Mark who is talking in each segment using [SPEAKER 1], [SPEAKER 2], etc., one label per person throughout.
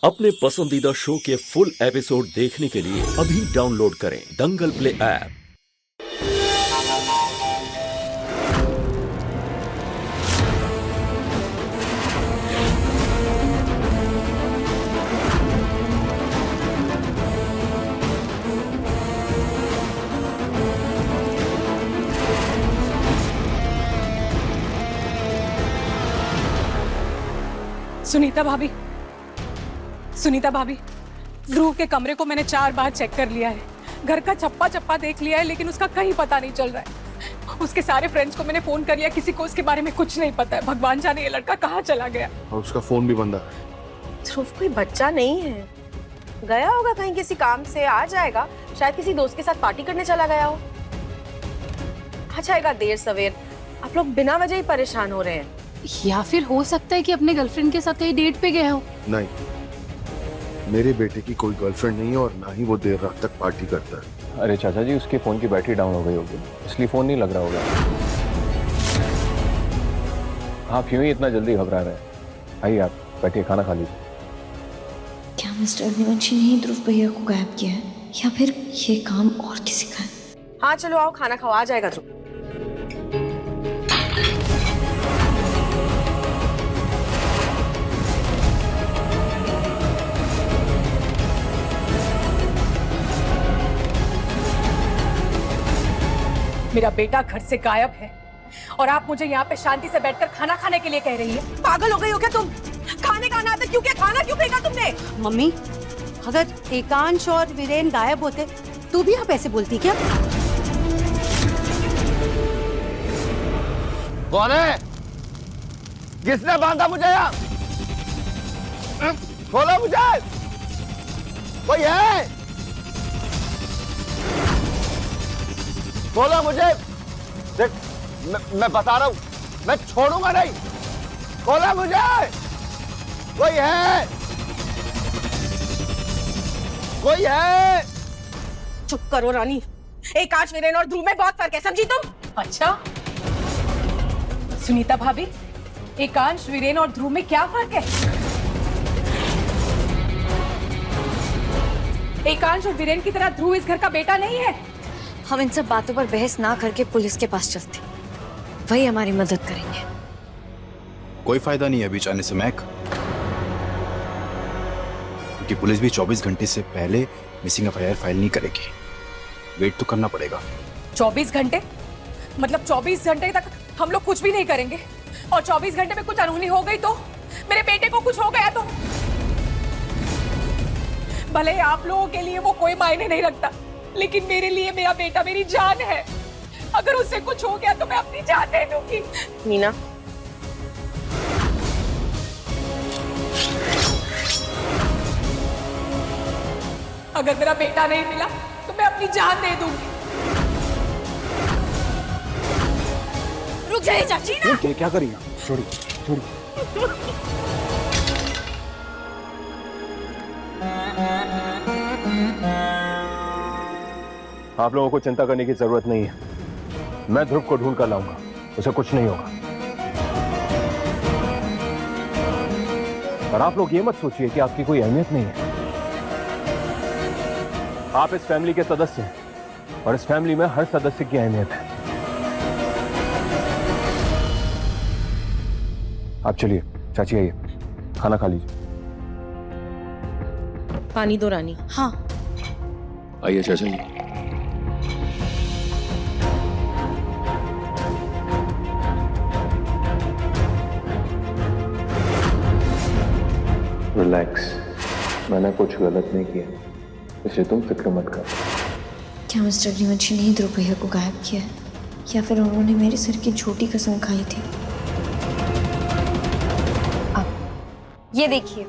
[SPEAKER 1] अपने पसंदीदा शो के फुल एपिसोड देखने के लिए अभी डाउनलोड करें दंगल प्ले ऐप।
[SPEAKER 2] सुनीता भाभी, ध्रुव के कमरे को मैंने 4 बार चेक कर लिया है। घर का चप्पा चप्पा देख लिया है, लेकिन उसका कहीं पता नहीं चल रहा है। उसके सारे फ्रेंड्स को मैंने फोन कर लिया, किसी को उसके बारे में कुछ नहीं पता है। भगवान जाने ये लड़का कहाँ चला गया।
[SPEAKER 3] और उसका फोन भी बंद है।
[SPEAKER 4] ध्रुव कोई बच्चा नहीं है, गया होगा कहीं किसी काम से, आ जाएगा। शायद किसी दोस्त के साथ पार्टी करने चला गया हो। आ जाएगा देर सवेर। आप लोग बिना वजह ही परेशान हो रहे हैं।
[SPEAKER 5] या फिर हो सकता है कि अपने गर्लफ्रेंड के साथ कहीं डेट पे गए हो।
[SPEAKER 3] नहीं, मेरे बेटे की कोई गर्लफ्रेंड नहीं है और ना ही वो देर रात तक पार्टी करता है।
[SPEAKER 6] अरे चाचा जी, उसके फोन की बैटरी डाउन हो गई होगी, इसलिए फोन नहीं लग रहा होगा। आप यूं ही इतना जल्दी घबरा रहे हैं। आइए आप बैठिए, खाना खा लीजिए।
[SPEAKER 7] क्या मिस्टर अग्निवंशी ने ही ध्रुव भैया को गायब किया है या फिर ये काम और किसी का है?
[SPEAKER 4] हाँ चलो आओ, खाना खाओ, आ जाएगा ध्रुव।
[SPEAKER 2] मेरा बेटा घर से गायब है और आप मुझे यहाँ पे शांति से बैठकर खाना खाने के लिए कह रही है।
[SPEAKER 4] पागल हो गई हो क्या तुम? खाने का आना था, क्यों क्या खाना क्यों फेंका तुमने?
[SPEAKER 8] मम्मी, अगर एकांश और वीरेन गायब होते तो भी आप ऐसे बोलती क्या?
[SPEAKER 9] कौन है? किसने बांधा मुझे यहाँ? खोलो मुझे, कोई है? खोलो मुझे। देख, मैं बता रहा हूँ, मैं छोड़ूंगा नहीं। खोलो मुझे, कोई है? कोई है?
[SPEAKER 4] चुप करो रानी। एकांश, वीरेन और ध्रुव में बहुत फर्क है, समझी तुम?
[SPEAKER 2] अच्छा सुनीता भाभी, एकांश, वीरेन और ध्रुव में क्या फर्क है? एकांश और वीरेन की तरह ध्रुव इस घर का बेटा नहीं है।
[SPEAKER 7] हम इन सब बातों पर बहस ना करके पुलिस के पास चलते, वही हमारी मदद करेंगे।
[SPEAKER 10] कोई फायदा नहीं है अभी जाने से महक, क्योंकि पुलिस भी 24 घंटे से पहले मिसिंग एफआईआर फाइल नहीं करेगी। वेट तो करना पड़ेगा।
[SPEAKER 2] 24 घंटे? मतलब 24 घंटे तक हम लोग कुछ भी नहीं करेंगे? और 24 घंटे में कुछ अनहोनी हो गई तो, मेरे बेटे को कुछ हो गया तो? भले आप लोगों के लिए वो कोई मायने नहीं रखता, लेकिन मेरे लिए मेरा बेटा मेरी जान है। अगर उससे कुछ हो गया तो मैं अपनी जान दे दूंगी।
[SPEAKER 4] मीना,
[SPEAKER 2] अगर मेरा बेटा नहीं मिला तो मैं अपनी जान दे दूंगी।
[SPEAKER 4] रुक जाइए चाची ना।
[SPEAKER 6] क्या करिए? छोड़िए। आप लोगों को चिंता करने की जरूरत नहीं है। मैं ध्रुव को ढूंढ कर लाऊंगा, उसे कुछ नहीं होगा। और आप लोग ये मत सोचिए कि आपकी कोई अहमियत नहीं है। आप इस फैमिली के सदस्य हैं और इस फैमिली में हर सदस्य की अहमियत है। आप चलिए, चाची आइए, खाना खा लीजिए।
[SPEAKER 4] पानी दो रानी।
[SPEAKER 7] हाँ।
[SPEAKER 10] आइए चाचा जी।
[SPEAKER 6] रिलैक्स, मैंने कुछ गलत नहीं किया, इसलिए तुम फिक्र मत कर।
[SPEAKER 7] क्या मिस्टर अग्निवंशी ने ही ध्रुव भैया को गायब किया है या फिर उन्होंने मेरे सिर की झूठी कसम खाई थी?
[SPEAKER 4] अब ये देखिए,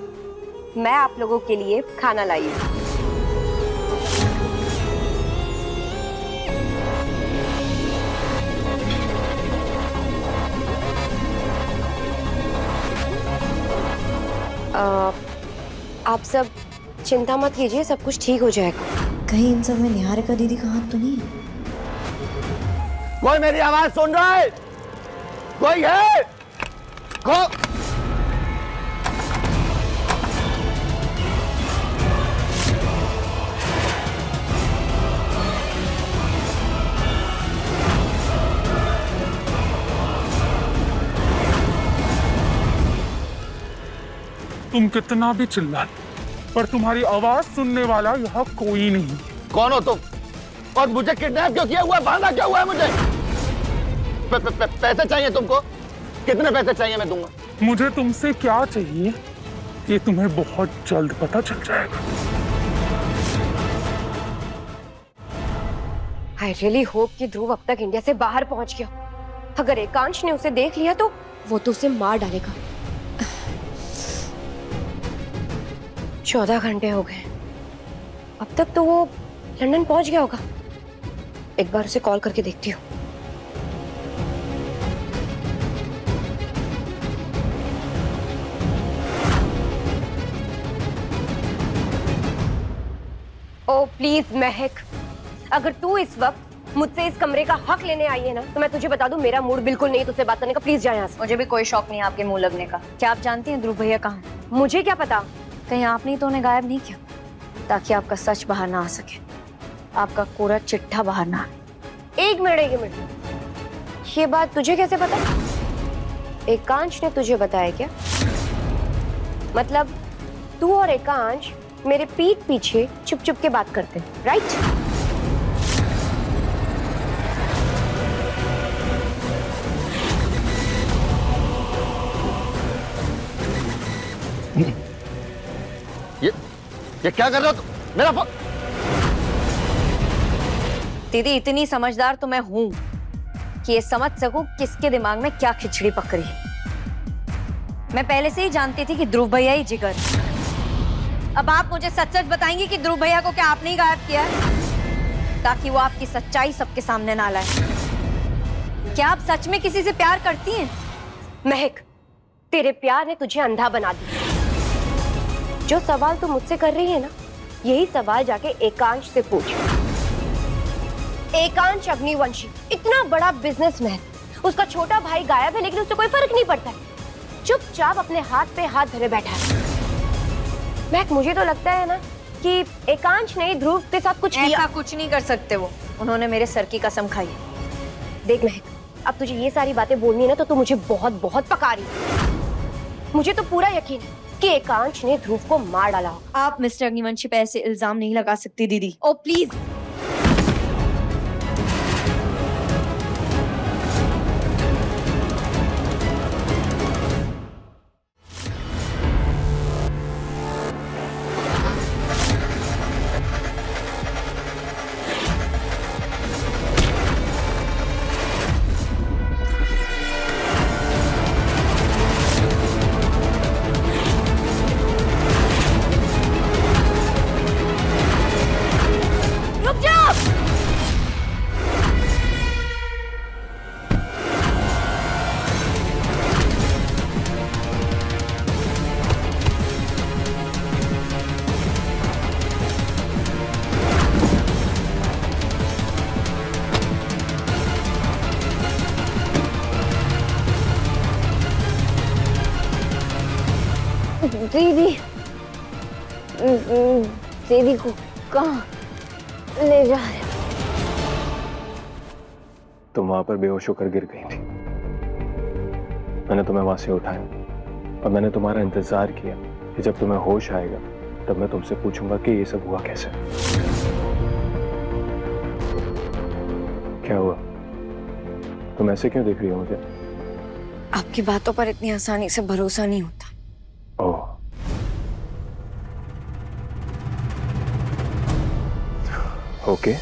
[SPEAKER 4] मैं आप लोगों के लिए खाना लाई हूँ। आप सब चिंता मत कीजिए, सब कुछ ठीक हो जाएगा।
[SPEAKER 7] कहीं इन सब में निहारिका दीदी का हाथ तो नहीं है?
[SPEAKER 9] कोई मेरी आवाज सुन रहा है? कोई है?
[SPEAKER 11] तुम कितना भी चिल्ला लो, पर तुम्हारी आवाज सुनने वाला यहाँ कोई नहीं।
[SPEAKER 9] कौन हो तुम? और मुझे किडनैप क्यों किया हुआ है? बांधा क्यों हुआ है मुझे? पैसे चाहिए तुमको? कितने पैसे चाहिए? मैं दूंगा।
[SPEAKER 11] मुझे तुमसे क्या चाहिए ये तुम्हें बहुत जल्द पता चल जाएगा।
[SPEAKER 4] आई रियली होप कि ध्रुव अब तक इंडिया से बाहर पहुंच गया। अगर एकांश ने उसे देख लिया तो वो तो उसे मार डालेगा। 14 घंटे हो गए, अब तक तो वो लंदन पहुंच गया होगा। एक बार उसे कॉल करके देखती हूँ। ओ प्लीज महक, अगर तू इस वक्त मुझसे इस कमरे का हक लेने आई है ना, तो मैं तुझे बता दूं मेरा मूड बिल्कुल नहीं तुझसे बात करने का। प्लीज जा यहाँ से।
[SPEAKER 7] मुझे भी कोई शौक नहीं आपके मुंह लगने का। क्या आप जानती हैं ध्रुव भैया कहाँ हैं?
[SPEAKER 4] मुझे क्या पता?
[SPEAKER 7] कहीं आपने तो उन्हें गायब नहीं किया ताकि आपका सच बाहर ना आ सके, आपका कोरा चिट्ठा बाहर ना आए?
[SPEAKER 4] एक मिनट, ये बात तुझे कैसे पता? एकांश ने तुझे बताया क्या? मतलब तू और एकांश मेरे पीठ पीछे चुप चुप के बात करते हैं, राइट?
[SPEAKER 9] ये क्या कर रहे हो तुम? मेरा फोन।
[SPEAKER 7] दीदी इतनी समझदार तो मैं हूं कि ये समझ सकूं किसके दिमाग में क्या खिचड़ी पक रही है। मैं पहले से ही जानती थी कि ध्रुव भैया ही जिगर। अब आप मुझे सच सच बताएंगी कि ध्रुव भैया को क्या आपने ही गायब किया है ताकि वो आपकी सच्चाई सबके सामने ना लाए? क्या आप सच में किसी से प्यार करती हैं?
[SPEAKER 4] महक, तेरे प्यार ने तुझे अंधा बना दिया। जो सवाल तू मुझसे कर रही है ना, यही सवाल जाके एकांश से पूछ। एकांश अग्निवंशी इतना बड़ा बिजनेसमैन, उसका छोटा भाई गायब है लेकिन उससे कोई फर्क नहीं पड़ता है। चुपचाप अपने हाथ पे हाथ धरे बैठा है। महक, मुझे तो लगता है ना कि एकांश ने ध्रुव के साथ कुछ किया।
[SPEAKER 7] ऐसा कुछ नहीं कर सकते वो, उन्होंने मेरे सर की कसम खाई।
[SPEAKER 4] देख महक, अब तुझे ये सारी बातें बोलनी है ना तो तू मुझे बहुत बहुत पका रही है। मुझे तो पूरा यकीन है कि एकांश ने ध्रुव को मार डाला होगा।
[SPEAKER 7] आप मिस्टर अग्निवंशी पे ऐसे इल्जाम नहीं लगा सकती दीदी। ओ प्लीज।
[SPEAKER 4] दीदी, दीदी को कहाँ ले जा रहे?
[SPEAKER 6] तुम वहां पर बेहोश होकर गिर गई थी। मैंने तुम्हें वहां से उठाया और मैंने तुम्हारा इंतजार किया कि जब तुम्हें होश आएगा तब मैं तुमसे पूछूंगा कि ये सब हुआ कैसे। क्या हुआ? तुम ऐसे क्यों देख रही हो मुझे?
[SPEAKER 7] आपकी बातों पर इतनी आसानी से भरोसा नहीं होता।
[SPEAKER 6] ओह, ओके।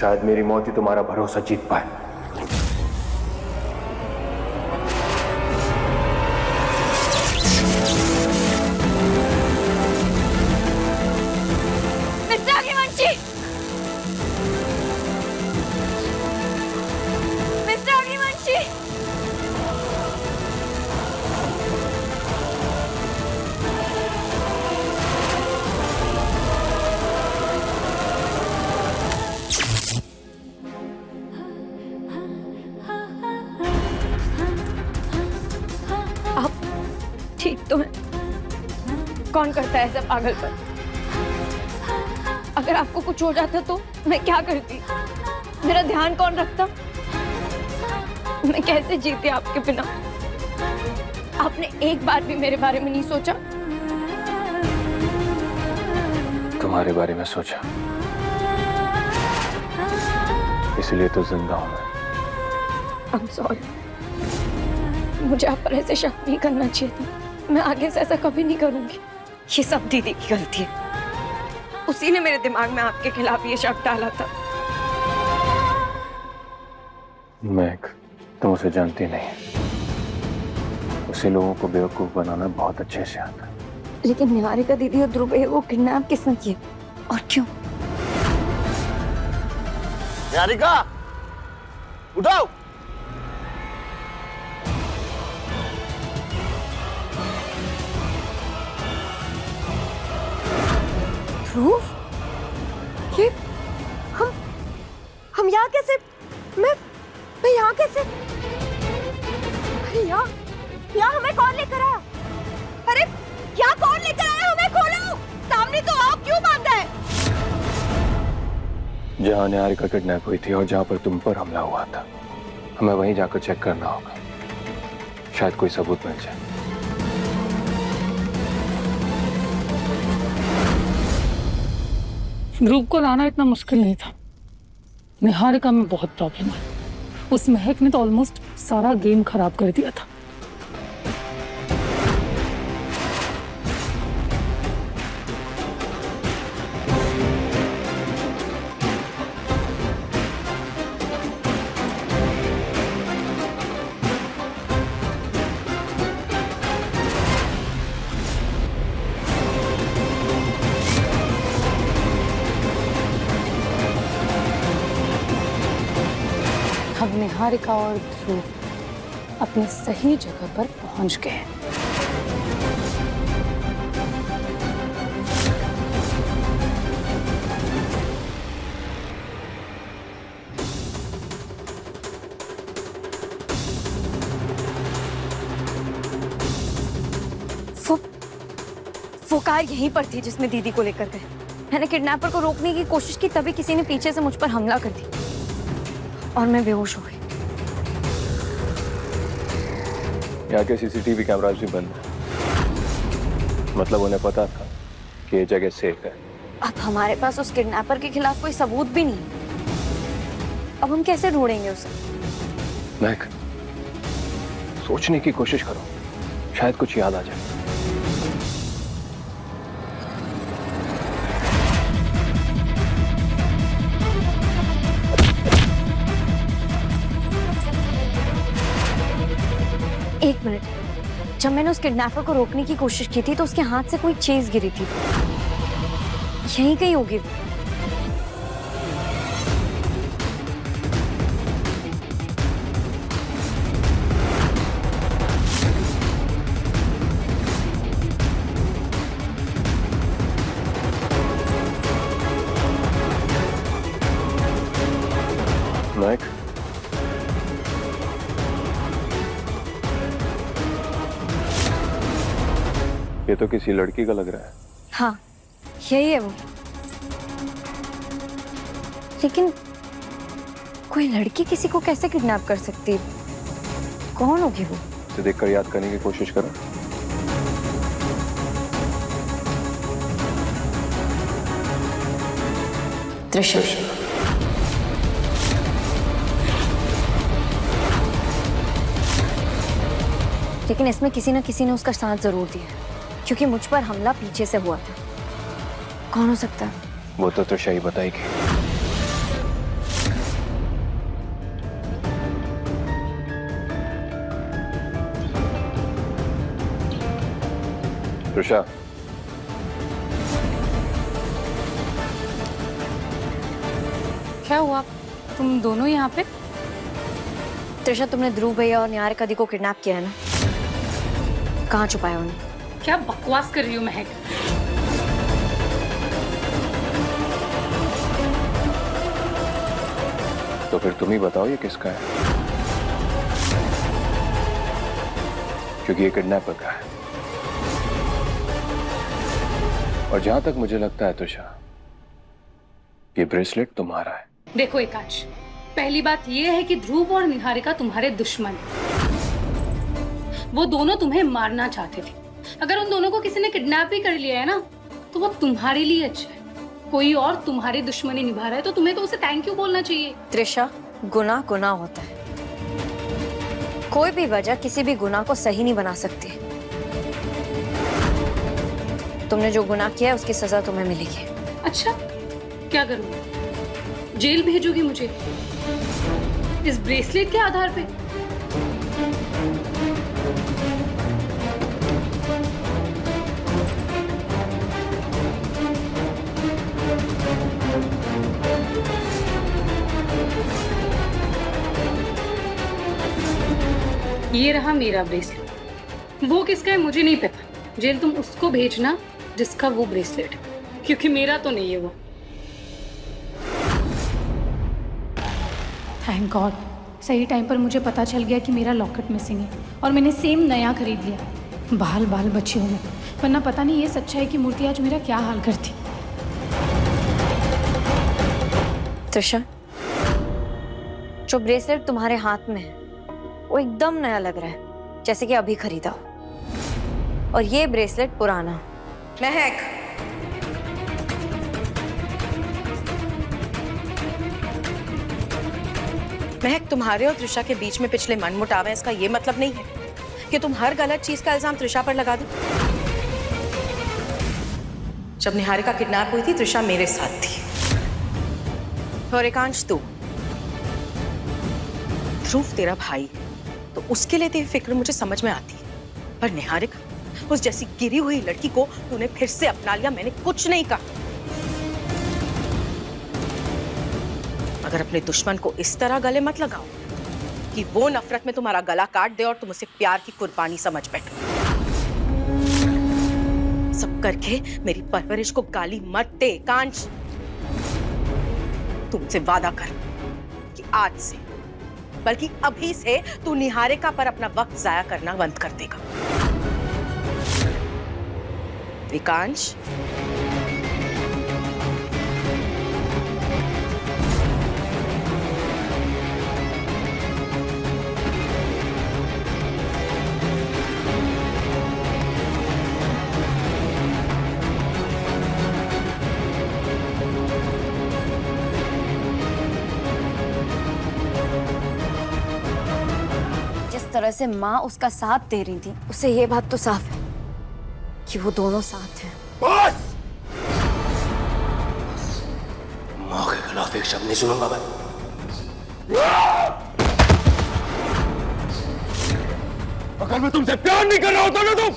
[SPEAKER 6] शायद मेरी मौत ही तुम्हारा भरोसा जीत पाए।
[SPEAKER 7] मिस्टर अग्निवंशी, मिस्टर अग्निवंशी, काम करता है ऐसा पागलपन? अगर आपको कुछ हो जाता तो मैं क्या करती? मेरा ध्यान कौन रखता? मैं कैसे जीती आपके बिना? आपने एक बार भी मेरे बारे में नहीं सोचा?
[SPEAKER 6] तुम्हारे बारे में सोचा, इसलिए तो जिंदा हूं मैं।
[SPEAKER 7] I'm sorry। मुझे आप पर ऐसे शक नहीं करना चाहिए था। मैं आगे से ऐसा कभी नहीं करूंगी। ये सब दीदी की गलती है। उसी ने मेरे दिमाग में आपके खिलाफ ये शक डाला था।
[SPEAKER 6] महक, तुम उसे जानती नहीं। उसे लोगों को बेवकूफ बनाना बहुत अच्छे से आता है।
[SPEAKER 7] लेकिन निहारिका दीदी और ध्रुव भैया को किडनैप किसने किया और क्यों?
[SPEAKER 9] निहारिका, उठाओ।
[SPEAKER 4] ध्रुव, ये हम यहाँ कैसे? मैं यहाँ कैसे? अरे यहाँ हमें कौन लेकर आया? अरे यहाँ कौन लेकर आया? हमें खोलो, सामने तो आप क्यों बांधा है?
[SPEAKER 6] जहां निहारिका किडनैप हुई थी और जहां पर तुम पर हमला हुआ था, हमें वहीं जाकर चेक करना होगा। शायद कोई सबूत मिल जाए।
[SPEAKER 2] ध्रुव को लाना इतना मुश्किल नहीं था। निहारिका में बहुत प्रॉब्लम है। उस महक ने तो ऑलमोस्ट सारा गेम खराब कर दिया था। अब निहारिका और ध्रुव अपनी सही जगह पर पहुंच गए हैं।
[SPEAKER 7] वो कार यहीं पर थी जिसमें दीदी को लेकर गए। मैंने किडनैपर को रोकने की कोशिश की, तभी किसी ने पीछे से मुझ पर हमला कर दिया और मैं बेहोश हो गई।
[SPEAKER 6] यहाँ के सीसीटीवी कैमरास भी बंद है। मतलब उन्हें पता था कि ये जगह सेफ है।
[SPEAKER 7] अब हमारे पास उस किडनैपर के खिलाफ कोई सबूत भी नहीं है। अब हम कैसे ढूंढेंगे उसे?
[SPEAKER 6] महक, सोचने की कोशिश करो, शायद कुछ याद आ जाए।
[SPEAKER 7] एक मिनट, जब मैंने उस किडनैपर को रोकने की कोशिश की थी तो उसके हाथ से कोई चीज गिरी थी। यहीं कहीं होगी वो।
[SPEAKER 6] महक, ये तो किसी लड़की का लग रहा है।
[SPEAKER 7] हाँ, यही है वो। लेकिन कोई लड़की किसी को कैसे किडनैप कर सकती है? कौन होगी वो?
[SPEAKER 6] तो देखकर याद करने की कोशिश करो।
[SPEAKER 7] त्रिशा। लेकिन इसमें किसी न किसी ने उसका साथ जरूर दिया, क्योंकि मुझ पर हमला पीछे से हुआ था। कौन हो सकता है?
[SPEAKER 6] वो तो त्रिशा ही बताएगी। त्रिशा,
[SPEAKER 2] क्या हुआ? तुम दोनों यहाँ पे?
[SPEAKER 7] त्रिशा, तुमने ध्रुव भैया और निहारिका दी को किडनैप किया है ना? कहाँ छुपाया उन्हें?
[SPEAKER 2] क्या बकवास कर रही हो महक?
[SPEAKER 6] तो फिर तुम ही बताओ ये किसका है, क्योंकि ये किडनैपर का है। और जहां तक मुझे लगता है तुषा, ये ब्रेसलेट तुम्हारा है।
[SPEAKER 5] देखो एकांश, पहली बात ये है कि ध्रुव और निहारिका तुम्हारे दुश्मन हैं। वो दोनों तुम्हें मारना चाहते थे। अगर उन दोनों को किसी ने किडनैप भी कर लिया है ना, तो वो तुम्हारे लिए अच्छा है। कोई और तुम्हारी दुश्मनी निभा रहा है तो तुम्हें तो उसे थैंक यू बोलना चाहिए।
[SPEAKER 7] त्रिशा, गुनाह गुनाह होता है। कोई भी वजह किसी भी गुनाह को सही नहीं बना सकती। तुमने जो गुनाह किया है उसकी सजा तुम्हें मिलेगी।
[SPEAKER 5] अच्छा, क्या करूंगी? जेल भेजोगी मुझे इस ब्रेसलेट के आधार पे? ये रहा मेरा ब्रेसलेट। वो किसका है मुझे नहीं पता। जेल तुम उसको भेजना जिसका वो ब्रेसलेट है, क्योंकि मेरा तो नहीं है वो। थैंक गॉड, सही टाइम पर मुझे पता चल गया कि मेरा लॉकेट मिसिंग है और मैंने सेम नया खरीद लिया। बाल बाल बची हूँ मैं, वरना पता नहीं ये सच्चा है कि मूर्ति आज मेरा क्या हाल करती।
[SPEAKER 7] त्रिशा, जो ब्रेसलेट तुम्हारे हाथ में है वो एकदम नया लग रहा है, जैसे कि अभी खरीदा हो। और ये ब्रेसलेट पुराना।
[SPEAKER 4] महक, महक, तुम्हारे और त्रिशा के बीच में पिछले मनमुटाव है, इसका ये मतलब नहीं है कि तुम हर गलत चीज का इल्जाम त्रिशा पर लगा दो। जब निहारिका किडनैप हुई थी, त्रिशा मेरे साथ थी। और एकांश, तू, ध्रुव तेरा भाई है तो उसके लिए तेरी फिक्र मुझे समझ में आती है, पर निहारिका, उस जैसी गिरी हुई लड़की को तूने फिर से अपना लिया। मैंने कुछ नहीं कहा। मगर अपने दुश्मन को इस तरह गले मत लगाओ कि वो नफरत में तुम्हारा गला काट दे और तुम उसे प्यार की कुर्बानी समझ बैठो। सब करके मेरी परवरिश को गाली मत दे कांच। तुमसे वादा कर कि आज से, बल्कि अभी से, तू निहारिका पर अपना वक्त जाया करना बंद कर देगा। विकांश,
[SPEAKER 7] तरह से माँ उसका साथ दे रही थी, उससे ये बात तो साफ है कि वो दोनों साथ हैं।
[SPEAKER 1] बस! माँ के खिलाफ एक शब्द नहीं सुनूंगा मैं। अगर मैं तुमसे प्यार नहीं कर रहा होता ना तुम,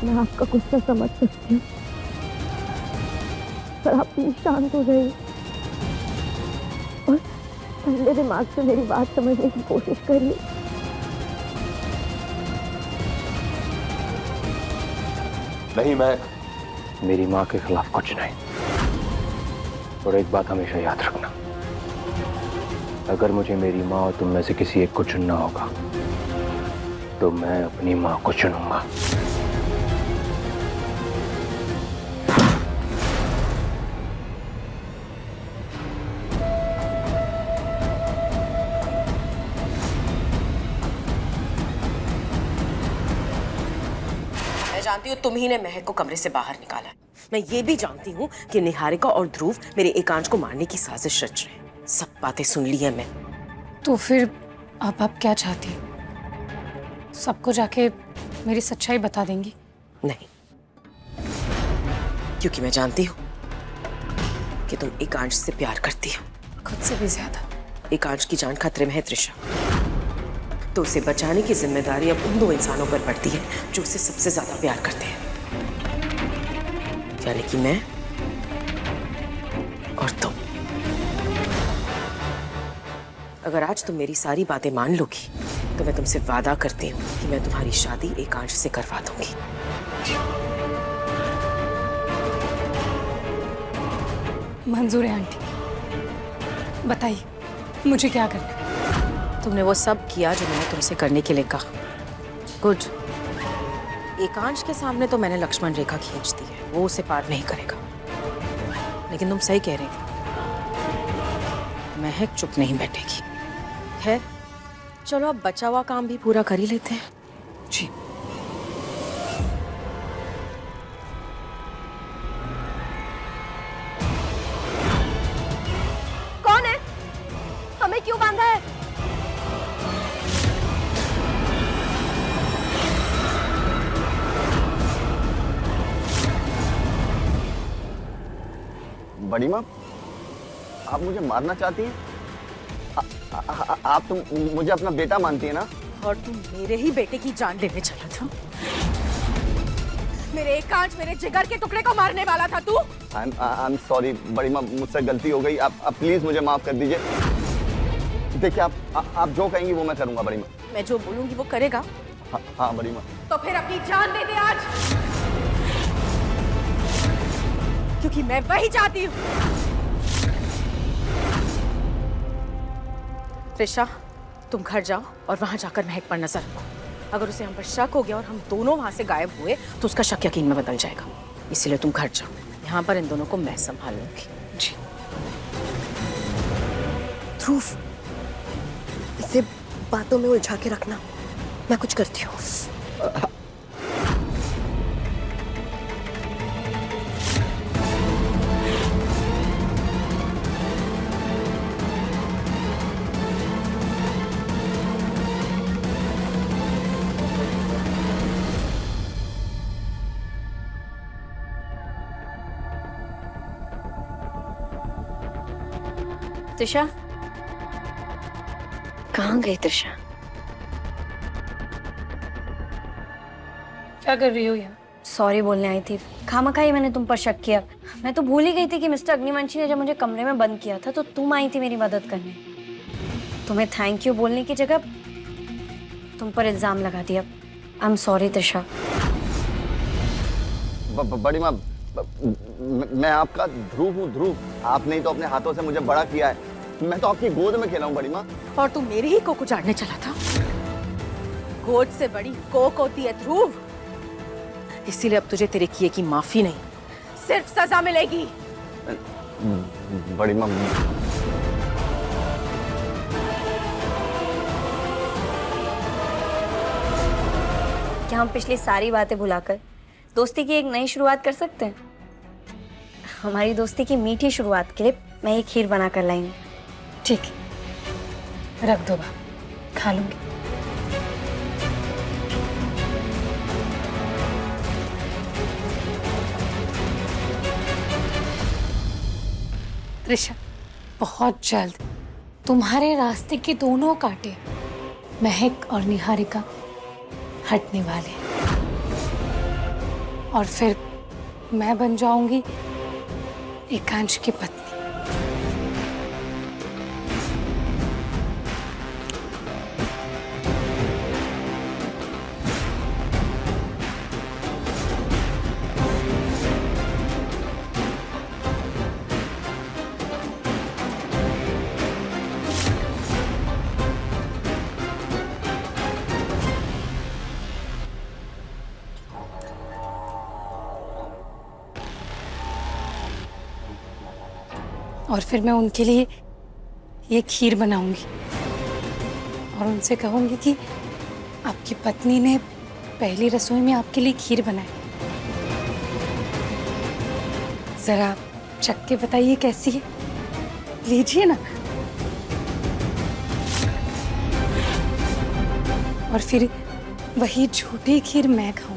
[SPEAKER 12] मैं आपका गुस्सा समझ सकती हूँ, पर आप प्लीज शांत हो जाइए और ठंडे दिमाग से मेरी बात समझने की कोशिश करिए।
[SPEAKER 6] नहीं, मैं मेरी माँ के खिलाफ कुछ नहीं। और एक बात हमेशा याद रखना, अगर मुझे मेरी माँ और तुम में से किसी एक को चुनना होगा तो मैं अपनी माँ को चुनूंगा।
[SPEAKER 4] जानती हूँ तुम ही ने महक को कमरे से बाहर निकाला। मैं ये भी जानती हूँ कि निहारिका और ध्रुव मेरे एकांश को मारने की साजिश रच रहे हैं। सब बातें सुन ली है मैं।
[SPEAKER 5] तो फिर आप क्या चाहती? सबको जाके मेरी सच्चाई बता देंगी?
[SPEAKER 4] नहीं, क्योंकि मैं जानती हूँ कि तुम एकांश से प्यार करती हो,
[SPEAKER 5] खुद से भी ज्यादा।
[SPEAKER 4] एकांश की जान खतरे में है त्रिशा, तो उसे बचाने की जिम्मेदारी अब उन दो इंसानों पर पड़ती है जो उसे सबसे ज्यादा प्यार करते हैं, यानी कि मैं और तुम। अगर आज तुम मेरी सारी बातें मान लोगी तो मैं तुमसे वादा करती हूँ कि मैं तुम्हारी शादी एकांश से करवा दूंगी।
[SPEAKER 5] मंजूर है आंटी, बताइए मुझे क्या करना है?
[SPEAKER 4] तुमने वो सब किया जो मैंने तुमसे करने के लिए कहा। गुड। एकांश के सामने तो मैंने लक्ष्मण रेखा खींच दी है, वो उसे पार नहीं करेगा। लेकिन तुम सही कह रही थी, महक चुप नहीं बैठेगी। खैर चलो अब बचा हुआ काम भी पूरा कर ही लेते हैं। जी।
[SPEAKER 12] कौन है? हमें क्यों बांधा है?
[SPEAKER 9] बड़ी माँ, आप मुझे मारना चाहती हैं? आप तो मुझे अपना बेटा मानती है ना?
[SPEAKER 4] और तुम मेरे ही बेटे की जान लेने चला था। मेरे एकांश, मेरे जिगर के टुकड़े को मारने वाला था तू।
[SPEAKER 9] आई एम सॉरी बड़ी माँ, मुझसे गलती हो गई। आप प्लीज मुझे माफ कर दीजिए। देखिए आप जो कहेंगी वो मैं करूंगा बड़ी माँ।
[SPEAKER 4] मैं जो बोलूंगी वो करेगा?
[SPEAKER 9] हाँ बड़ी माँ।
[SPEAKER 4] तो फिर अपनी जान दे दे आज, क्योंकि मैं वही चाहती हूँ। त्रिशा, तुम घर जाओ और वहां जाकर महक पर नजर रखो। अगर उसे हम पर शक हो गया और हम दोनों वहां से गायब हुए तो उसका शक यकीन में बदल जाएगा। इसीलिए तुम घर जाओ, यहाँ पर इन दोनों को मैं संभाल लूंगी। जी।
[SPEAKER 12] ध्रुव, इसे बातों में उलझा के रखना, मैं कुछ करती हूँ।
[SPEAKER 7] त्रिशा, कहाँ गई त्रिशा?
[SPEAKER 5] क्या कर रही हो यहाँ?
[SPEAKER 7] सॉरी बोलने आई थी। खामखा ही मैंने तुम पर शक किया। मैं तो भूल ही गई थी कि मिस्टर अग्निवंशी ने जब मुझे कमरे में बंद किया था तो तुम आई थी मेरी मदद करने। तुम्हें थैंक यू बोलने की जगह तुम पर इल्जाम लगा दिया। I am sorry Trisha.
[SPEAKER 9] बड़ी माँ, मैं आपका ध्रुव हूँ। ध्रुव, आपने ही तो अपने हाथों से मुझे बड़ा किया है। मैं तो आपकी गोद में खेला हूँ बड़ी माँ।
[SPEAKER 4] और तू मेरे ही कोक उजाड़ने चला था। गोद से बड़ी कोक होती है ध्रुव। इसीलिए अब तुझे तेरे किए की माफी नहीं, सिर्फ सजा मिलेगी।
[SPEAKER 9] बड़ी माँ,
[SPEAKER 7] क्या हम पिछली सारी बातें भुलाकर दोस्ती की एक नई शुरुआत कर सकते हैं? हमारी दोस्ती की मीठी शुरुआत के लिए मैं एक खीर बना कर लाई हूँ।
[SPEAKER 5] ठीक है, रख दो बाप, खा लूंगी। त्रिशा, बहुत जल्द तुम्हारे रास्ते के दोनों कांटे महक और निहारिका हटने वाले हैं और फिर मैं बन जाऊंगी एकांश की पत्नी। और फिर मैं उनके लिए ये खीर बनाऊंगी और उनसे कहूंगी कि आपकी पत्नी ने पहली रसोई में आपके लिए खीर बनाई। जरा आप चख के बताइए कैसी है, लीजिए ना। और फिर वही झूठी खीर मैं खाऊंगी।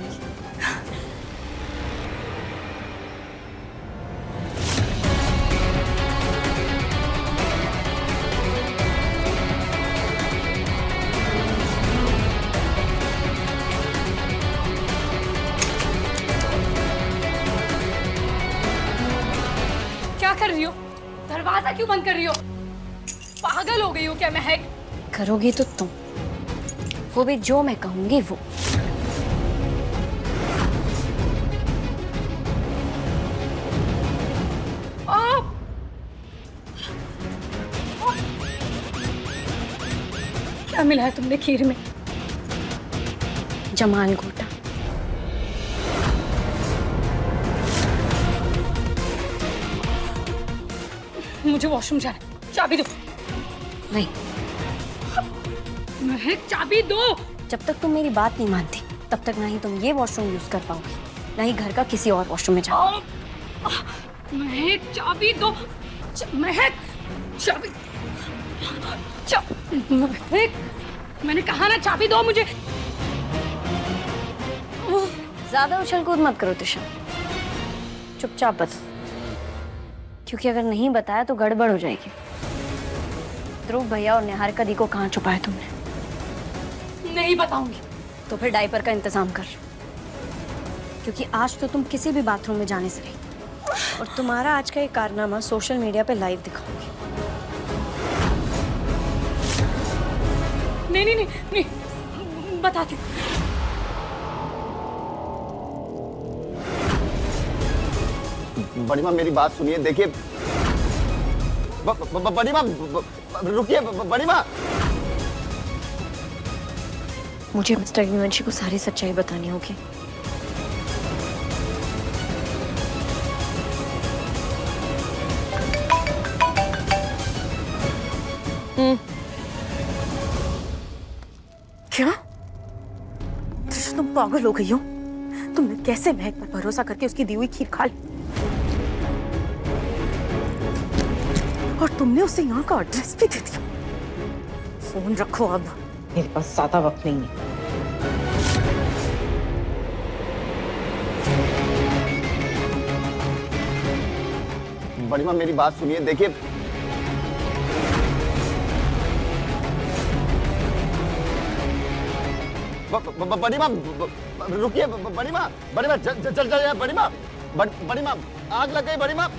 [SPEAKER 5] क्या कर रही हो? दरवाजा क्यों बंद कर रही हो? पागल हो गई हो क्या महक?
[SPEAKER 7] करोगी तो तुम, वो भी जो मैं कहूंगी वो।
[SPEAKER 5] क्या मिला है तुमने खीर में?
[SPEAKER 7] जमान घोटा।
[SPEAKER 5] मुझे वॉशरूम जाना है, चाबी दो।
[SPEAKER 7] नहीं,
[SPEAKER 5] महक चाबी दो।
[SPEAKER 7] जब तक तुम मेरी बात नहीं मानती तब तक ना ही तुम ये वॉशरूम यूज कर पाओगी, ना ही घर का किसी और वॉशरूम में जाओ।
[SPEAKER 5] महक चाबी दो। महक चाबी। महक, मैंने कहा ना चाबी दो मुझे।
[SPEAKER 7] ज्यादा उछल कूद मत करो तुषार, चुपचाप बताओ, क्योंकि अगर नहीं बताया तो गड़बड़ हो जाएगी। ध्रुव भैया और निहारिका दी को कहाँ छुपाया तुमने?
[SPEAKER 5] नहीं बताऊंगी।
[SPEAKER 7] तो फिर डायपर का इंतजाम कर, क्योंकि आज तो तुम किसी भी बाथरूम में जाने से रही, और तुम्हारा आज का ये कारनामा सोशल मीडिया पे लाइव दिखाऊंगी।
[SPEAKER 5] नहीं नहीं नहीं, नहीं। बताती।
[SPEAKER 9] बड़ी माँ मेरी बात सुनिए, देखिए बड़ी माँ रुकिए, बड़ी माँ।
[SPEAKER 7] मुझे मिस्टर अग्निवंशी को सारी सच्चाई बतानी होगी।
[SPEAKER 4] क्या? त्रिशा, तुम पागल हो गई हो? तुमने कैसे महक पर भरोसा करके उसकी दी हुई खीर खा ली? और तुमने उसे यहाँ का एड्रेस भी दे दिया। फोन रखो अब, मेरे पास ज्यादा वक्त नहीं है।
[SPEAKER 9] बड़ी माँ मेरी बात सुनिए, देखिए बड़ी माँ रुकिए, बड़ी माँ जल जाए, बड़ी माँ बड़ी माँ आग लग गई, बड़ी माँ।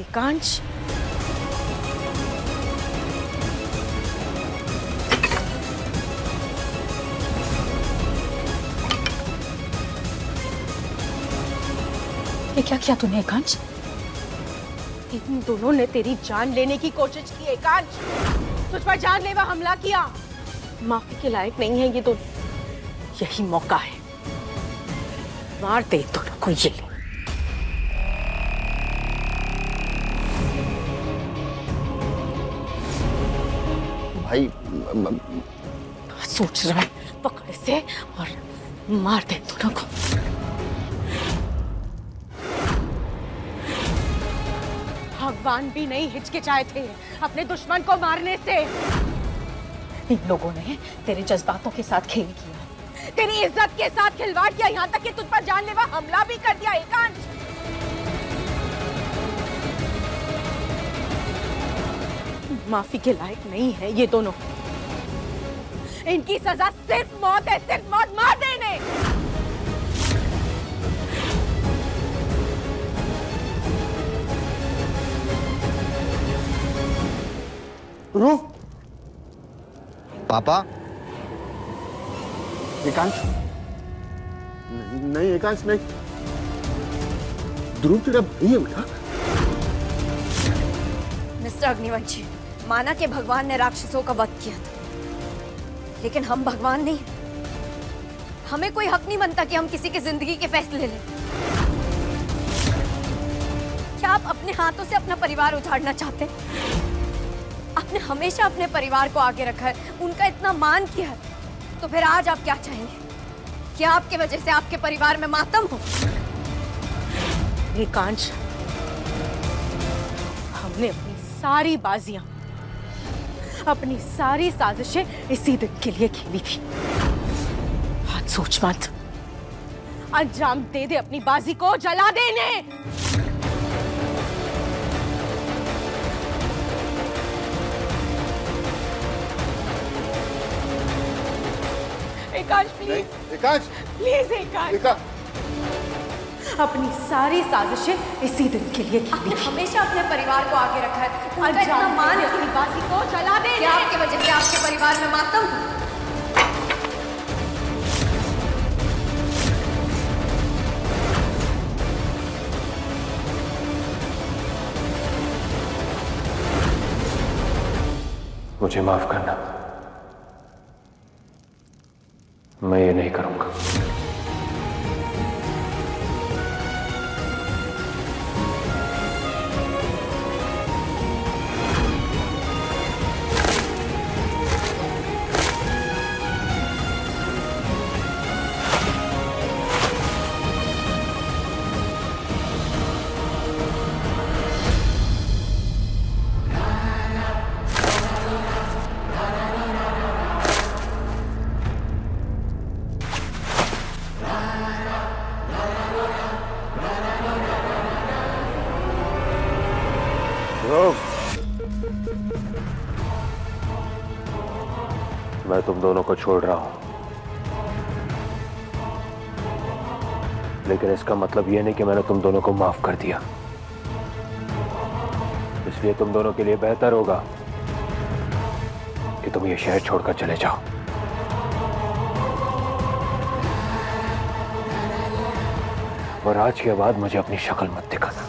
[SPEAKER 4] एकांश,
[SPEAKER 2] ये क्या किया तूने एकांश?
[SPEAKER 4] इन दोनों ने तेरी जान लेने की कोशिश की एकांश, तुझ पर जानलेवा हमला किया। माफी के लायक नहीं है ये दोनों, यही मौका है, मार दे दोनों को। ये ले।
[SPEAKER 9] भाई
[SPEAKER 4] सोच रहा है, पकड़ से और मार दे दोनों को। भगवान भी नहीं हिचकिचाए थे अपने दुश्मन को मारने से। इन लोगों ने तेरे जज्बातों के साथ खेल किया, तेरी इज्जत के साथ खिलवाड़ किया, यहाँ तक कि तुझ पर जानलेवा हमला भी कर दिया एकांश। माफी के लायक नहीं है ये दोनों, इनकी सजा सिर्फ मौत है, सिर्फ मौत। मार दे इन्हें।
[SPEAKER 9] रूफ, पापा। एकांश नहीं, एकांश नहीं, ध्रुव तेरा भाई है बेटा।
[SPEAKER 7] मिस्टर अग्निवंशी, माना कि भगवान ने राक्षसों का वध किया था, लेकिन हम भगवान नहीं। हमें कोई हक नहीं बनता कि हम किसी की जिंदगी के फैसले लें। क्या आप अपने हाथों से अपना परिवार उजाड़ना चाहते हैं? आपने हमेशा अपने परिवार को आगे रखा है, उनका इतना मान किया है, तो फिर आज आप क्या चाहेंगे? क्या आपके वजह से आपके परिवार में मातम हो?
[SPEAKER 4] एकांश, हमने अपनी सारी बाजियां, अपनी सारी साजिशें इसी दिन के लिए खेली थी। आज सोच मत, अंजाम दे दे अपनी बाजी को, जला दे इन्हें। एकांश प्लीज,
[SPEAKER 9] एकांश
[SPEAKER 4] प्लीज एकांश,
[SPEAKER 8] अपनी सारी साजिशें इसी दिन के लिए की थी।
[SPEAKER 4] हमेशा अपने परिवार को आगे रखा है,
[SPEAKER 8] और
[SPEAKER 4] उनका इतना मान है।
[SPEAKER 8] अपनी बाजी को जला दे।
[SPEAKER 4] क्या आपके वजह से आपके परिवार में मातम?
[SPEAKER 6] मुझे माफ करना, मैं ये नहीं करूंगा। मैं तुम दोनों को छोड़ रहा हूं, लेकिन इसका मतलब यह नहीं कि मैंने तुम दोनों को माफ कर दिया। इसलिए तुम दोनों के लिए बेहतर होगा कि तुम ये शहर छोड़कर चले जाओ। और आज के बाद मुझे अपनी शक्ल मत दिखाना,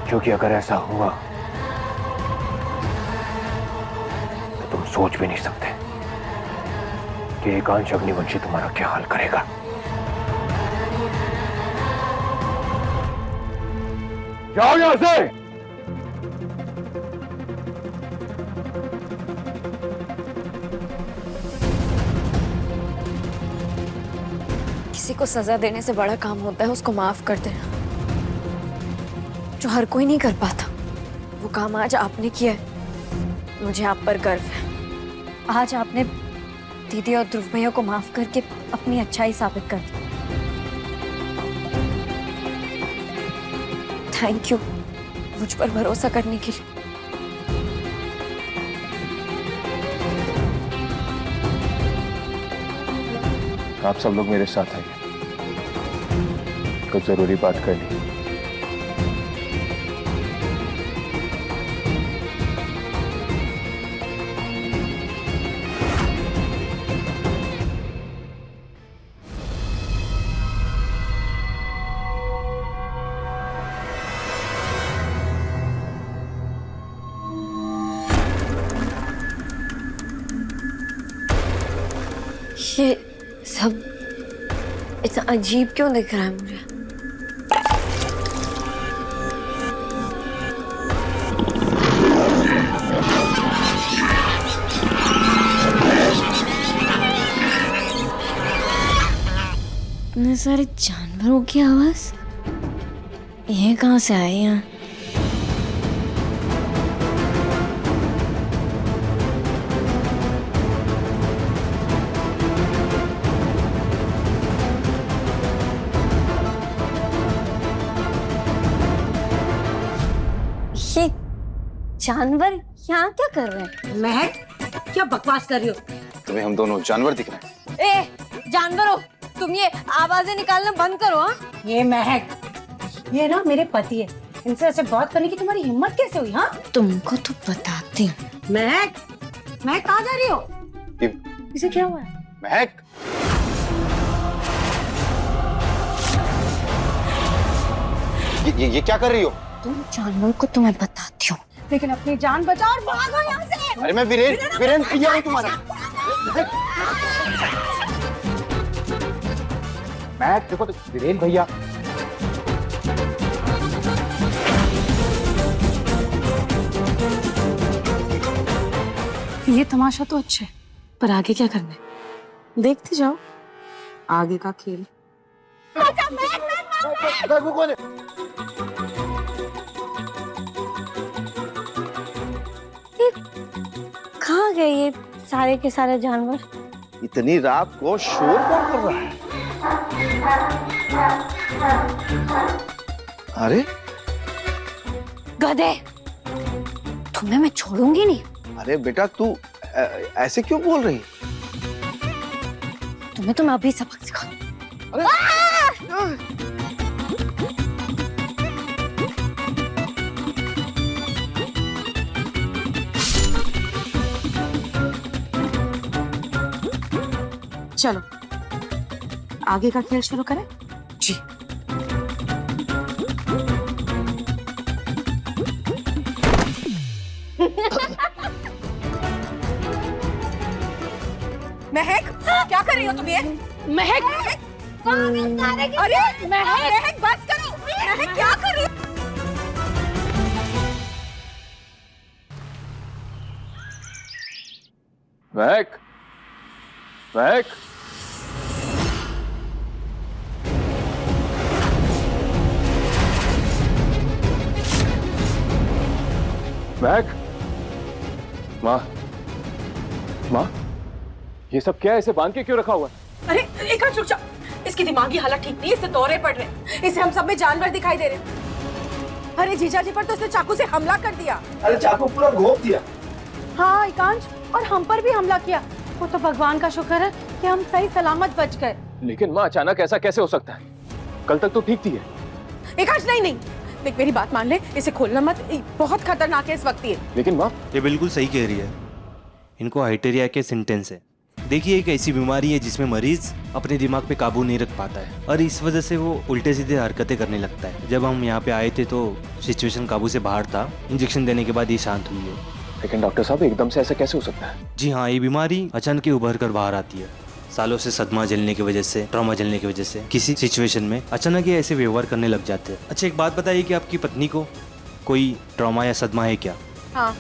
[SPEAKER 6] क्योंकि अगर ऐसा हुआ तो तुम सोच भी नहीं सकते कि एकांश अग्निवंशी तुम्हारा क्या हाल करेगा। जाओ यहां से।
[SPEAKER 7] किसी को सजा देने से बड़ा काम होता है उसको माफ कर देना, जो हर कोई नहीं कर पाता। वो काम आज आपने किया है, मुझे आप पर गर्व है। आज आपने दीदी और ध्रुव भैया को माफ करके अपनी अच्छाई साबित कर दी। थैंक यू मुझ पर भरोसा करने के लिए।
[SPEAKER 6] आप सब लोग मेरे साथ आइए, कुछ जरूरी बात करनी है।
[SPEAKER 7] ये सब इतना अजीब क्यों दिख रहा है मुझे? इतने सारे जानवरों की आवाज ये कहाँ से आई यहाँ? ये जानवर यहाँ क्या कर रहे हैं?
[SPEAKER 8] महक, क्या बकवास कर रही हो?
[SPEAKER 10] तुम्हें हम दोनों जानवर दिख रहे हैं?
[SPEAKER 7] ए जानवरों, तुम ये आवाजें निकालना बंद करो। हाँ,
[SPEAKER 8] ये महक, ये ना मेरे पति है, इनसे ऐसे बात करने की तुम्हारी हिम्मत कैसे हुई? हाँ,
[SPEAKER 7] तुमको तो बताती हूँ।
[SPEAKER 8] महक, महक कहाँ जा रही हो? इसे क्या हुआ है?
[SPEAKER 10] महक, ये क्या कर रही हो?
[SPEAKER 7] तुम जानवर को तुम्हें बताती हूँ,
[SPEAKER 8] लेकिन अपनी जान बचाओ और भागो यहाँ से।
[SPEAKER 10] अरे मैं वीरेन भैया हूँ तुम्हारा। महक देखो तो वीरेन भैया।
[SPEAKER 8] ये तमाशा तो अच्छा है, पर आगे क्या करना है देखते जाओ, आगे का खेल।
[SPEAKER 7] कहाँ गए ये सारे के सारे जानवर?
[SPEAKER 9] इतनी रात को शोर कौन कर रहा है? अरे
[SPEAKER 7] गधे, तुम्हें मैं छोड़ूंगी नहीं।
[SPEAKER 9] अरे बेटा तू ऐसे क्यों बोल रही?
[SPEAKER 7] तुम्हें तो मैं अभी सबक सिखा।
[SPEAKER 9] अरे
[SPEAKER 4] चलो आगे का खेल शुरू करें। जी। महक, क्या कर रही हो तुम ये?
[SPEAKER 5] महक,
[SPEAKER 4] अरे महक बस करो। महक क्या कर रही हो?
[SPEAKER 6] महक, महक, महक, माँ, माँ, ये सब क्या है? इसे बांध के क्यों रखा हुआ है?
[SPEAKER 4] अरे एक मिनट रुक जा। इसकी दिमागी हालत ठीक नहीं है, इसे दौरे पड़ रहे हैं। इसे हम सब में जानवर दिखाई दे रहे हैं। अरे जीजा जी पर तो इसने चाकू से हमला कर दिया।
[SPEAKER 9] अरे चाकू पूरा घोंप दिया।
[SPEAKER 8] हाँ एकांश, और हम पर भी हमला किया। वो तो भगवान का शुक्र है कि हम सही सलामत बच गए।
[SPEAKER 6] लेकिन माँ, अचानक ऐसा कैसे हो सकता है? कल तक तो ठीक थी।
[SPEAKER 4] एकांश नहीं, देख मेरी बात मान ले, इसे खोलना मत, बहुत खतरनाक है इस वक्त ये।
[SPEAKER 6] लेकिन माँ,
[SPEAKER 13] ये बिल्कुल सही कह रही है। इनको हाइटेरिया के सिम्टम्स है। देखिए, एक ऐसी बीमारी है जिसमें मरीज अपने दिमाग पे काबू नहीं रख पाता है और इस वजह से वो उल्टे सीधे हरकतें करने लगता है। जब हम यहाँ पे आए थे तो सिचुएशन काबू से बाहर था। इंजेक्शन देने के बाद ये शांत हुई है।
[SPEAKER 6] लेकिन डॉक्टर साहब, एकदम से ऐसा कैसे हो सकता है?
[SPEAKER 13] जी हाँ, ये बीमारी अचानक ही उभर कर बाहर आती है। सालों से सदमा झेलने की वजह से, ट्रॉमा झेलने की वजह से किसी सिचुएशन में अचानक ही ऐसे व्यवहार करने लग जाते हैं। अच्छा, एक बात बताइए कि आपकी पत्नी को कोई ट्रॉमा या सदमा है क्या?
[SPEAKER 4] हाँ,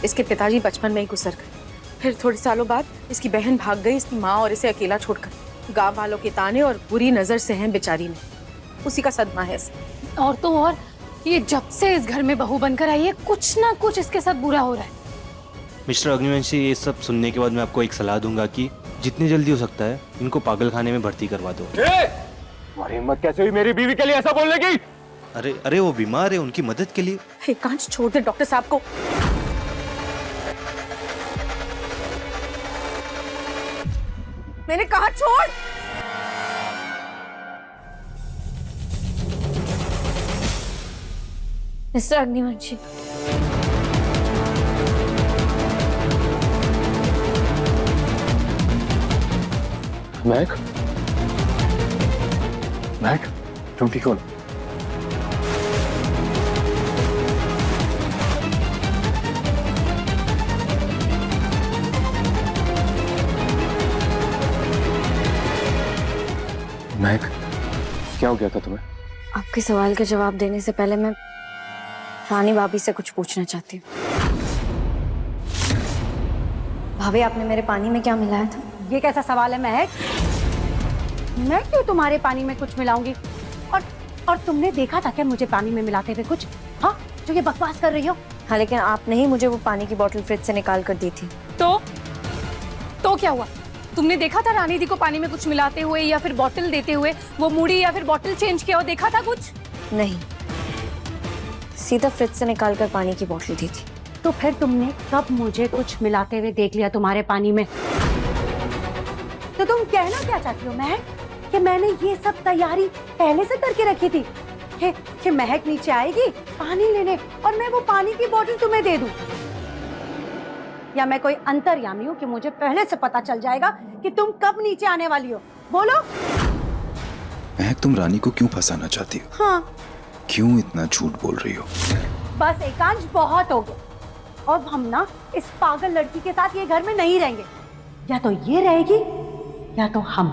[SPEAKER 4] इसके पिताजी बचपन में ही गुजर गए। फिर थोड़े सालों बाद इसकी बहन भाग गई इसकी माँ और इसे अकेला छोड़कर। गांव वालों के ताने और बुरी नजर से हैं बेचारी ने, उसी का सदमा है इसे।
[SPEAKER 5] और तो और ये जब से इस घर में बहू बनकर आई है, कुछ ना कुछ इसके साथ बुरा हो रहा है।
[SPEAKER 13] मिस्टर अग्निवंशी, ये सब सुनने के बाद मैं आपको एक सलाह दूंगा कि जितनी जल्दी हो सकता है इनको पागल खाने में भर्ती करवा दो।
[SPEAKER 6] तुम्हारी हिम्मत कैसे हुई मेरी बीवी के लिए ऐसा बोलने की?
[SPEAKER 13] अरे वो बीमार है, उनकी मदद के लिए।
[SPEAKER 4] एकांश छोड़ दे डॉक्टर साहब को। मैंने कहा छोड़।
[SPEAKER 7] मिस्टर अग्निवंशी,
[SPEAKER 6] महक, महक, तुम ठीक हो ना? महक, क्या हो गया था तुम्हें?
[SPEAKER 7] आपके सवाल का जवाब देने से पहले मैं रानी भाभी से कुछ पूछना चाहती हूँ। भाभी, आपने मेरे पानी में क्या मिलाया था?
[SPEAKER 8] ये कैसा सवाल है महक? मैं क्यों तुम्हारे पानी में कुछ मिलाऊंगी? और तुमने देखा था क्या मुझे पानी में मिलाते हुए कुछ? हाँ, जो ये बकवास कर रही हो।
[SPEAKER 7] हाँ, लेकिन आपने ही मुझे वो पानी की बोतल फ्रिज से निकाल कर दी थी।
[SPEAKER 5] तो क्या हुआ? तुमने देखा था रानी दी को पानी में कुछ मिलाते हुए या फिर बोतल देते हुए? वो मुड़ी या फिर बोतल चेंज किया हो देखा था कुछ?
[SPEAKER 7] नहीं, सीधा फ्रिज से निकाल कर पानी की बोतल दी थी।
[SPEAKER 8] तो फिर तुमने कब मुझे कुछ मिलाते हुए देख लिया तुम्हारे पानी में? तो तुम कहना क्या चाहती हो महक? कि मैंने ये सब तैयारी पहले से करके रखी थी कि महक नीचे आएगी पानी लेने और मैं वो पानी की बोतल तुम्हें दे दूं? या मैं कोई अंतर्यामी हूं कि मुझे पहले से पता चल जाएगा कि तुम कब नीचे आने वाली हो? बोलो।
[SPEAKER 10] महक, तुम रानी को क्यों फंसाना चाहती हो?
[SPEAKER 8] हाँ,
[SPEAKER 10] क्यों इतना झूठ बोल रही हो?
[SPEAKER 8] बस एकांश, बहुत हो गया। अब हम ना इस पागल लड़की के साथ ये घर में नहीं रहेंगे। या तो ये रहेगी या तो हम।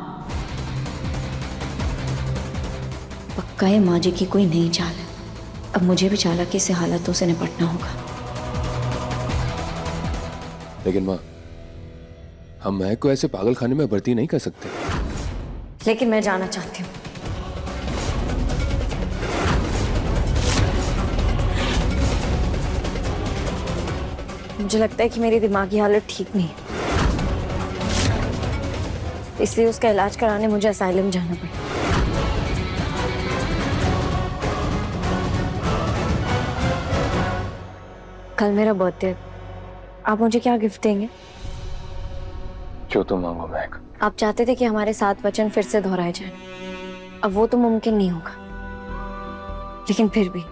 [SPEAKER 7] पक्का ये माँ जी की कोई नई चाल है। अब मुझे भी चालाकी से हालातों से निपटना होगा।
[SPEAKER 6] लेकिन माँ, हम महक को ऐसे पागल खाने में भर्ती नहीं कर सकते।
[SPEAKER 7] लेकिन मैं जाना चाहती हूँ। मुझे लगता है कि मेरी दिमागी हालत ठीक नहीं है, इसलिए उसका इलाज कराने मुझे असाइलम जाना पड़ा। कल मेरा बर्थडे, आप मुझे क्या गिफ्ट देंगे?
[SPEAKER 6] जो तुम मांगो महक।
[SPEAKER 7] आप चाहते थे कि हमारे 7 वचन फिर से दोहराए जाएं। अब वो तो मुमकिन नहीं होगा, लेकिन फिर भी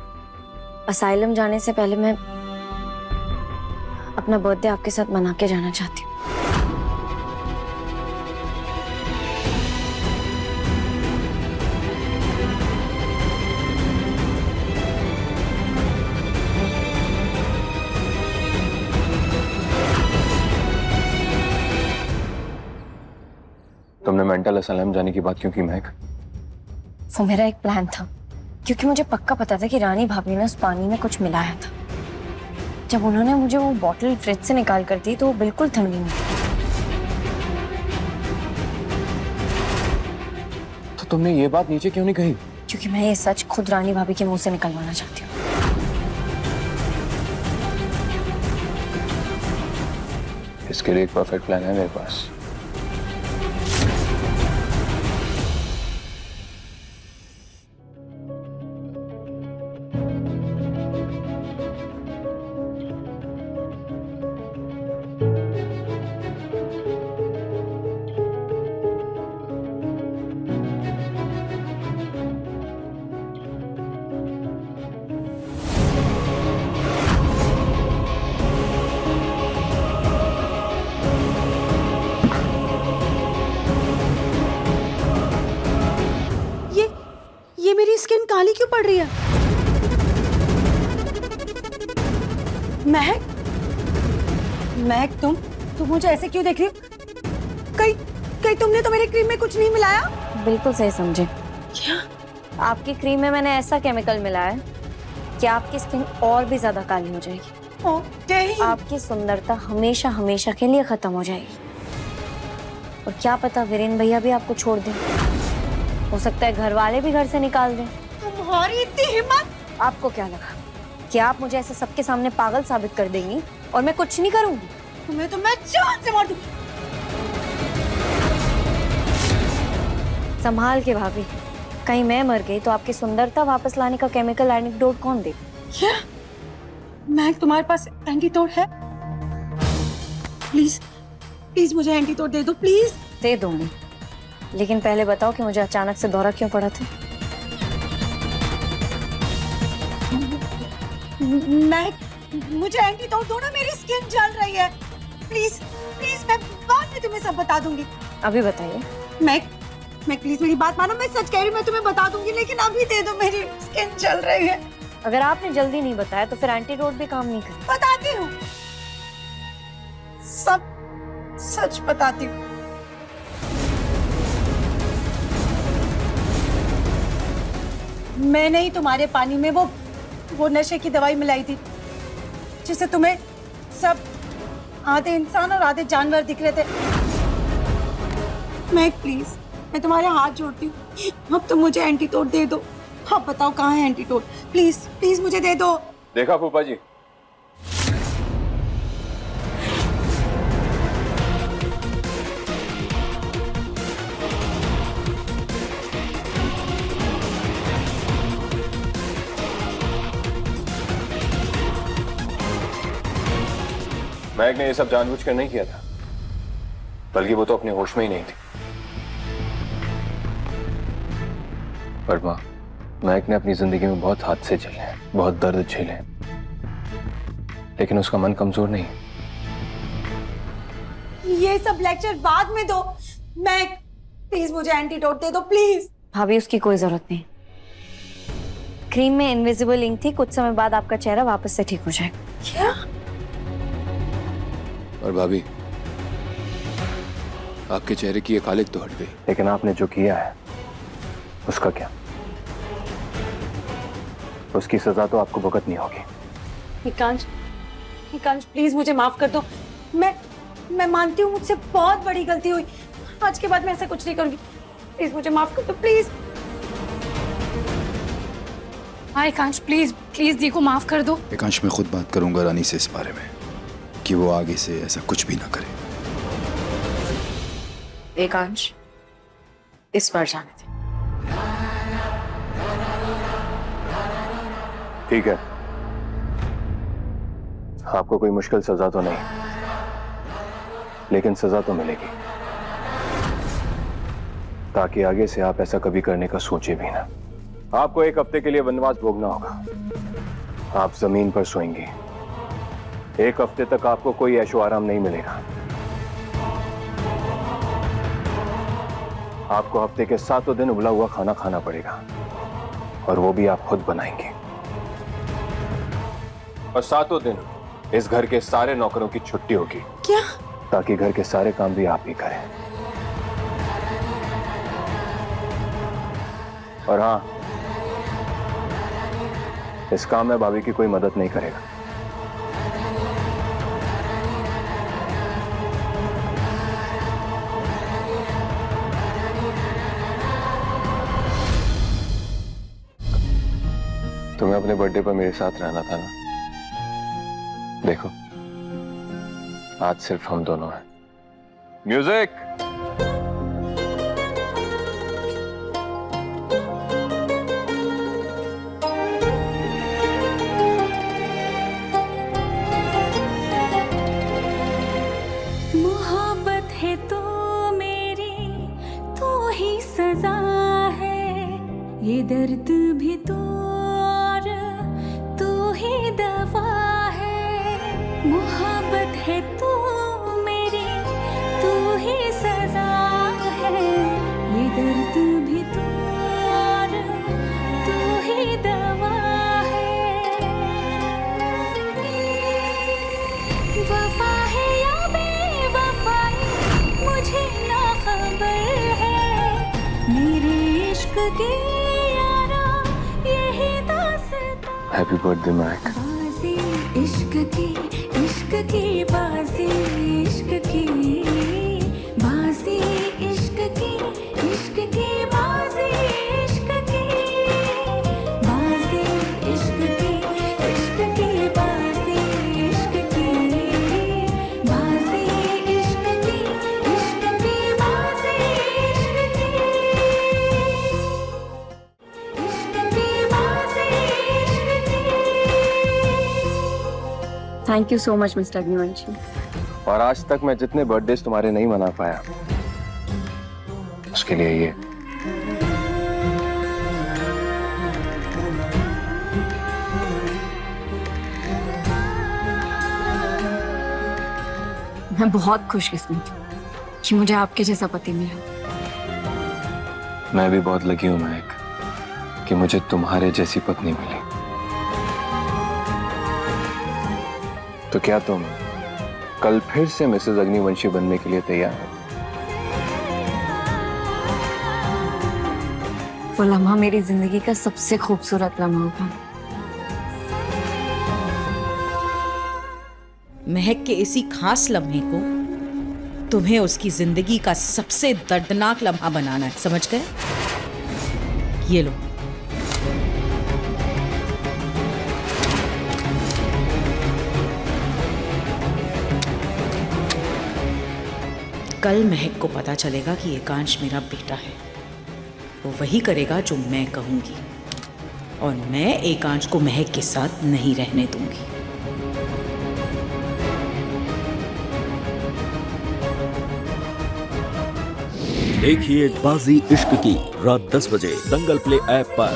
[SPEAKER 7] असाइलम जाने से पहले मैं अपना बर्थडे आपके साथ मना के जाना चाहती हूँ।
[SPEAKER 6] तुमने मेंटल असाइलम जाने की बात क्यों की महक?
[SPEAKER 7] वो मेरा एक प्लान था, क्योंकि मुझे पक्का पता था कि रानी भाभी ने उस पानी में कुछ मिलाया था। जब उन्होंने मुझे वो बॉटल फ्रिज से निकाल कर दी तो वो बिल्कुल ठंडी नहीं थी।
[SPEAKER 6] तो तुमने ये बात नीचे क्यों नहीं कही?
[SPEAKER 7] क्योंकि मैं ये सच खुद रानी भाभी के मुंह से निकलवाना चाहती हूँ।
[SPEAKER 6] इसके लिए एक परफेक्ट प्लान है मेरे पास।
[SPEAKER 8] ये मेरी स्किन काली क्यों पड़ रही है? महक, महक तुम मुझे ऐसे क्यों देख रही हो? कहीं तुमने तो मेरी क्रीम में कुछ नहीं मिलाया?
[SPEAKER 7] बिल्कुल सही समझे।
[SPEAKER 8] क्या?
[SPEAKER 7] आपकी क्रीम में मैंने ऐसा केमिकल मिलाया है कि आपकी स्किन और भी ज्यादा काली हो जाएगी। आपकी सुंदरता हमेशा हमेशा के लिए खत्म हो जाएगी। और क्या पता वीरेन भैया भी आपको छोड़ दें। हो सकता है घर वाले भी घर से निकाल दें।
[SPEAKER 8] तुम्हारी इतनी हिम्मत!
[SPEAKER 7] आपको क्या लगा कि आप मुझे ऐसे सबके सामने पागल साबित कर देंगी और मैं कुछ नहीं करूंगी?
[SPEAKER 8] तुम्हें तो मैं जान से मार दूंगी।
[SPEAKER 7] संभाल के भाभी, कहीं मैं मर गई तो आपकी सुंदरता वापस लाने का केमिकल एंटीडोट कौन दे?
[SPEAKER 8] क्या? महक, तुम्हारे पास एंटीडोट है? प्लीज प्लीज मुझे एंटीडोट दे दो, प्लीज।
[SPEAKER 7] दे दूंगी, लेकिन पहले बताओ कि मुझे अचानक से दौरा क्यों पड़ा था?
[SPEAKER 8] महक, मुझे एंटीडोट दो ना, मेरी स्किन जल रही है। प्लीज प्लीज, मैं बाद में तुम्हें सब बता दूंगी।
[SPEAKER 7] अभी बताइए।
[SPEAKER 8] महक प्लीज मेरी बात मानो, मैं सच कह रही हूँ, मैं तुम्हें बता दूंगी, लेकिन अभी दे दो, मेरी स्किन जल रही है।
[SPEAKER 7] अगर आपने जल्दी नहीं बताया तो फिर एंटीडोट भी काम नहीं करेगा।
[SPEAKER 8] बताती हूँ, सब सच बताती हूँ। मैंने ही तुम्हारे पानी में वो नशे की दवाई मिलाई थी, जिससे तुम्हें सब आधे इंसान और आधे जानवर दिख रहे थे। महक प्लीज, मैं तुम्हारे हाथ जोड़ती हूँ, अब तुम मुझे एंटीडोट दे दो। आप बताओ कहाँ है एंटीडोट? प्लीज प्लीज मुझे दे दो।
[SPEAKER 6] देखा फूफा जी, महक ने ये सब जानबूझकर नहीं किया था, बल्कि वो तो अपने होश में ही नहीं थी। पर माँ, महक ने अपनी जिंदगी में बहुत हादसे झेले हैं, बहुत दर्द झेले हैं, लेकिन उसका मन कमजोर नहीं।
[SPEAKER 8] ये सब लेक्चर बाद में दो। महक प्लीज मुझे एंटीडोट दे दो, प्लीज।
[SPEAKER 7] भाभी, उसकी कोई जरूरत नहीं। क्रीम में इनविजिबल इंक थी, कुछ समय बाद आपका चेहरा वापस से ठीक हो जाएगा।
[SPEAKER 8] क्या?
[SPEAKER 10] और भाभी, आपके चेहरे की ये कालिक तो हट गई,
[SPEAKER 6] लेकिन आपने जो किया है उसका क्या? उसकी सजा तो आपको भुगतनी होगी।
[SPEAKER 8] हिकांश प्लीज मुझे माफ कर दो। मैं मानती हूँ मुझसे बहुत बड़ी गलती हुई। आज के बाद मैं ऐसा कुछ नहीं करूंगी। प्लीज मुझे माफ कर दो, प्लीज।
[SPEAKER 5] हाँ एकांश, प्लीज प्लीज दी को माफ कर दो।
[SPEAKER 10] एकांश, मैं खुद बात करूंगा रानी से इस बारे में कि वो आगे से ऐसा कुछ भी ना करे।
[SPEAKER 2] एकांश, इस बार जाने दे।
[SPEAKER 6] ठीक है, आपको कोई मुश्किल सजा तो नहीं, लेकिन सजा तो मिलेगी। ताकि आगे से आप ऐसा कभी करने का सोचे भी ना। आपको 1 हफ्ते के लिए वनवास भोगना होगा। आप जमीन पर सोएंगे। 1 हफ्ते तक आपको कोई ऐशो आराम नहीं मिलेगा। आपको हफ्ते के 7 दिन उबला हुआ खाना खाना पड़ेगा, और वो भी आप खुद बनाएंगे। और 7 दिन इस घर के सारे नौकरों की छुट्टी होगी।
[SPEAKER 12] क्या?
[SPEAKER 6] ताकि घर के सारे काम भी आप ही करें। और हाँ, इस काम में भाभी की कोई मदद नहीं करेगा। तुम्हें अपने बर्थडे पर मेरे साथ रहना था ना। देखो, आज सिर्फ हम दोनों हैं। म्यूजिक।
[SPEAKER 5] मोहब्बत है तो मेरी, तू ही सजा है। ये दर्द भी तो और तू ही दवा है। मोहब्बत है तू मेरी, तू ही सजा है। ये दर्द भी तो और तू ही दवा है। वफा है या बेवफाई मुझे ना खबर है। मेरे इश्क की यारा यही दास्तां।
[SPEAKER 6] हैप्पी बर्थडे महक।
[SPEAKER 5] बाजी इश्क की बाजी, इश्क की बाजी, इश्क की बाजी, इश्क की बाजी, इश्क की बाजी, इश्क की बाजी, इश्क की बाजी,
[SPEAKER 4] thank you so much mister Agnivanshi.
[SPEAKER 6] और आज तक मैं जितने बर्थडेज तुम्हारे नहीं मना पाया, उसके लिए ये।
[SPEAKER 4] मैं बहुत खुशकिस्मत हूँ कि मुझे आपके जैसा पति मिला।
[SPEAKER 6] मैं भी बहुत लकी हूं महक कि मुझे तुम्हारे जैसी पत्नी मिली। तो क्या तुम कल फिर से मिसेस अग्निवंशी बनने के लिए तैयार हो?
[SPEAKER 4] वो लम्हा मेरी जिंदगी का सबसे खूबसूरत लम्हा होगा।
[SPEAKER 14] महक के इसी खास लम्हे को तुम्हें उसकी जिंदगी का सबसे दर्दनाक लम्हा बनाना है, समझ गए? ये लो। कल महक को पता चलेगा कि एकांश मेरा बेटा है। वो वही करेगा जो मैं कहूंगी, और मैं एकांश को महक के साथ नहीं रहने दूंगी।
[SPEAKER 1] देखिए बाजी इश्क की रात 10 बजे दंगल प्ले ऐप पर।